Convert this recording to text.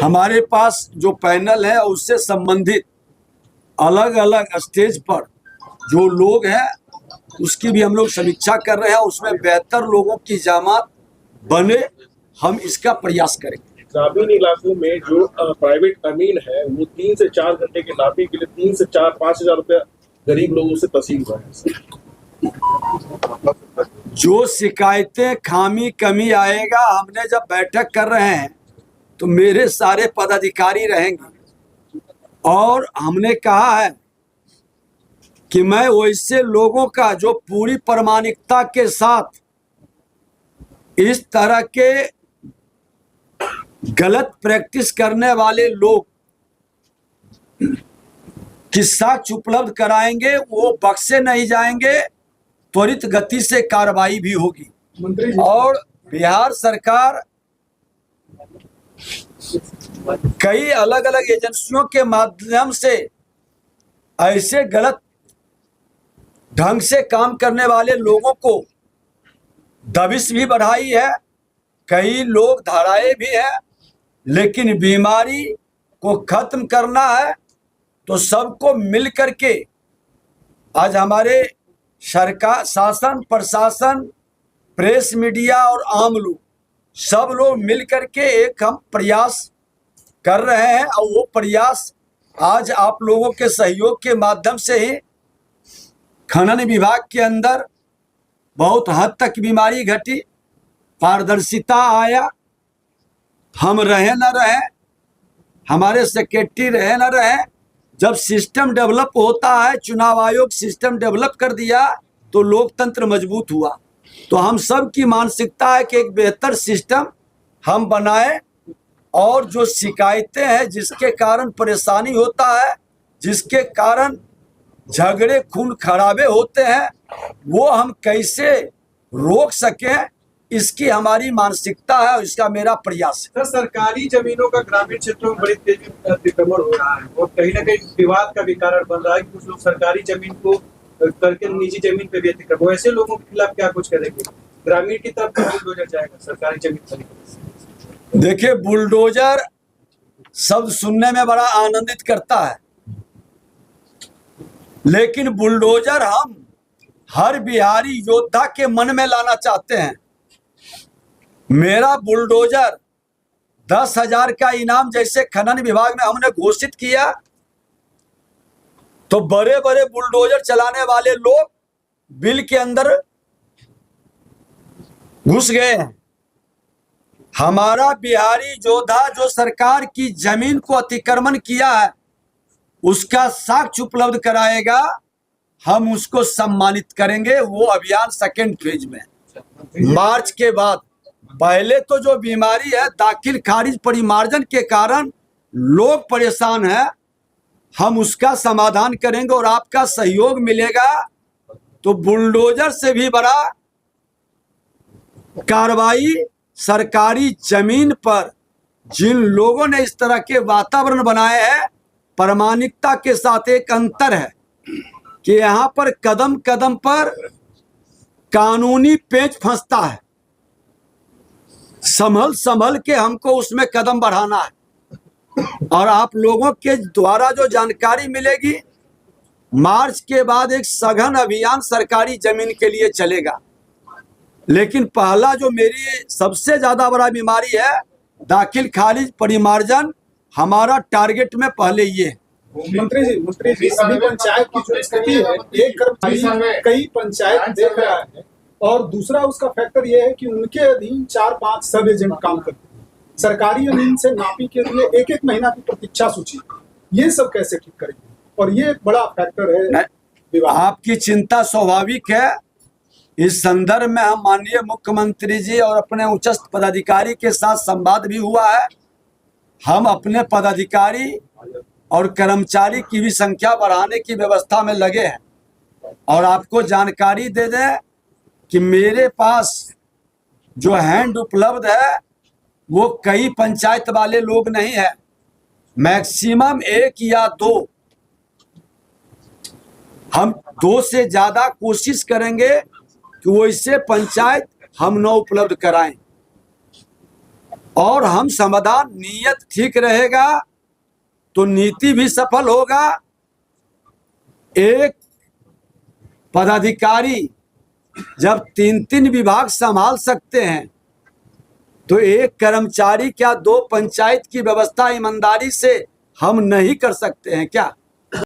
हमारे पास जो पैनल है उससे संबंधित अलग अलग स्टेज पर जो लोग हैं उसकी भी हम लोग समीक्षा कर रहे हैं। उसमें बेहतर लोगों की जामात बने, हम इसका प्रयास करेंगे। ग्रामीण इलाकों में जो प्राइवेट अमीन है वो 3 से 4 घंटे के नापी के लिए 3 से 4-5 हजार रुपया गरीब लोगों से तसील हुआ है। जो शिकायतें खामी कमी आएगा, हमने जब बैठक कर रहे हैं तो मेरे सारे पदाधिकारी रहेंगे और हमने कहा है कि मैं वैसे लोगों का जो पूरी प्रामाणिकता के साथ इस तरह के गलत प्रैक्टिस करने वाले लोग की साक्ष्य उपलब्ध कराएंगे, वो बख्शे नहीं जाएंगे, त्वरित गति से कार्रवाई भी होगी। और बिहार सरकार कई अलग अलग एजेंसियों के माध्यम से ऐसे गलत ढंग से काम करने वाले लोगों को दबिश भी बढ़ाई है, कई लोग धराए भी हैं। लेकिन बीमारी को खत्म करना है तो सबको मिल करके आज हमारे सरकार, शासन, प्रशासन, प्रेस, मीडिया और आम लोग सब लोग मिल करके एक हम प्रयास कर रहे हैं। और वो प्रयास आज आप लोगों के सहयोग के माध्यम से ही खनन विभाग के अंदर बहुत हद तक बीमारी घटी, पारदर्शिता आया। हम रहे न रहे, हमारे सेक्रेटरी रहे न रहे, जब सिस्टम डेवलप होता है, चुनाव आयोग सिस्टम डेवलप कर दिया तो लोकतंत्र मजबूत हुआ। तो हम सब की मानसिकता है कि एक बेहतर सिस्टम हम बनाए और जो शिकायतें हैं, जिसके कारण परेशानी होता है, जिसके कारण झगड़े खून खराबे होते हैं, वो हम कैसे रोक सकें, इसकी हमारी मानसिकता है और इसका मेरा प्रयास है। सर, सरकारी जमीनों का ग्रामीण क्षेत्रों में बड़ी तेजी से अतिक्रमण हो रहा है और कहीं ना कहीं विवाद का भी कारण बन रहा है कि कुछ लोग सरकारी जमीन को करके निजी जमीन पे भी अतिक्रमण, ऐसे लोगों के खिलाफ क्या कुछ करेंगे? ग्रामीण की तरफ तो बुलडोजर जाएगा सरकारी जमीन पर। देखिए, बुलडोजर शब्द सुनने में बड़ा आनंदित करता है, लेकिन बुलडोजर हम हर बिहारी योद्धा के मन में लाना चाहते हैं। मेरा बुलडोजर 10,000 का इनाम जैसे खनन विभाग में हमने घोषित किया तो बड़े बड़े बुलडोजर चलाने वाले लोग बिल के अंदर घुस गए हैं। हमारा बिहारी योद्धा जो सरकार की जमीन को अतिक्रमण किया है उसका साक्ष्य उपलब्ध कराएगा, हम उसको सम्मानित करेंगे। वो अभियान सेकेंड फेज में मार्च के बाद। पहले तो जो बीमारी है दाखिल खारिज परिमार्जन के कारण लोग परेशान हैं, हम उसका समाधान करेंगे और आपका सहयोग मिलेगा तो बुलडोजर से भी बड़ा कार्रवाई सरकारी जमीन पर जिन लोगों ने इस तरह के वातावरण बनाए हैं। प्रामाणिकता के साथ एक अंतर है कि यहाँ पर कदम कदम पर कानूनी पेच फंसता है, संभल संभल के हमको उसमें कदम बढ़ाना है। और आप लोगों के द्वारा जो जानकारी मिलेगी, मार्च के बाद एक सघन अभियान सरकारी जमीन के लिए चलेगा। लेकिन पहला जो मेरी सबसे ज्यादा बड़ा बीमारी है दाखिल खारिज परिमार्जन, हमारा टारगेट में पहले ये है। मंत्री जी सभी पंचायत की जो स्थिति है, एक कर्मचारी कई पंचायत देख रहा है और दूसरा उसका फैक्टर ये है कि उनके अधीन 4-5 सब एजेंट काम करते हैं। सरकारी जमीन से नापी के लिए एक महीना की प्रतीक्षा सूची, ये सब कैसे ठीक करेंगे? और ये एक बड़ा फैक्टर है। आपकी चिंता स्वाभाविक है। इस संदर्भ में हम माननीय मुख्यमंत्री जी और अपने उच्चस्थ पदाधिकारी के साथ संवाद भी हुआ है। हम अपने पदाधिकारी और कर्मचारी की भी संख्या बढ़ाने की व्यवस्था में लगे हैं। और आपको जानकारी दे दें कि मेरे पास जो हैंड उपलब्ध है वो कई पंचायत वाले लोग नहीं है, मैक्सिमम 1 या 2। हम 2 से ज्यादा कोशिश करेंगे कि वैसे पंचायत हम न उपलब्ध कराएं। और हम समाधान, नीयत ठीक रहेगा तो नीति भी सफल होगा। एक पदाधिकारी जब 3-3 विभाग संभाल सकते हैं तो एक कर्मचारी क्या 2 पंचायत की व्यवस्था ईमानदारी से हम नहीं कर सकते हैं क्या?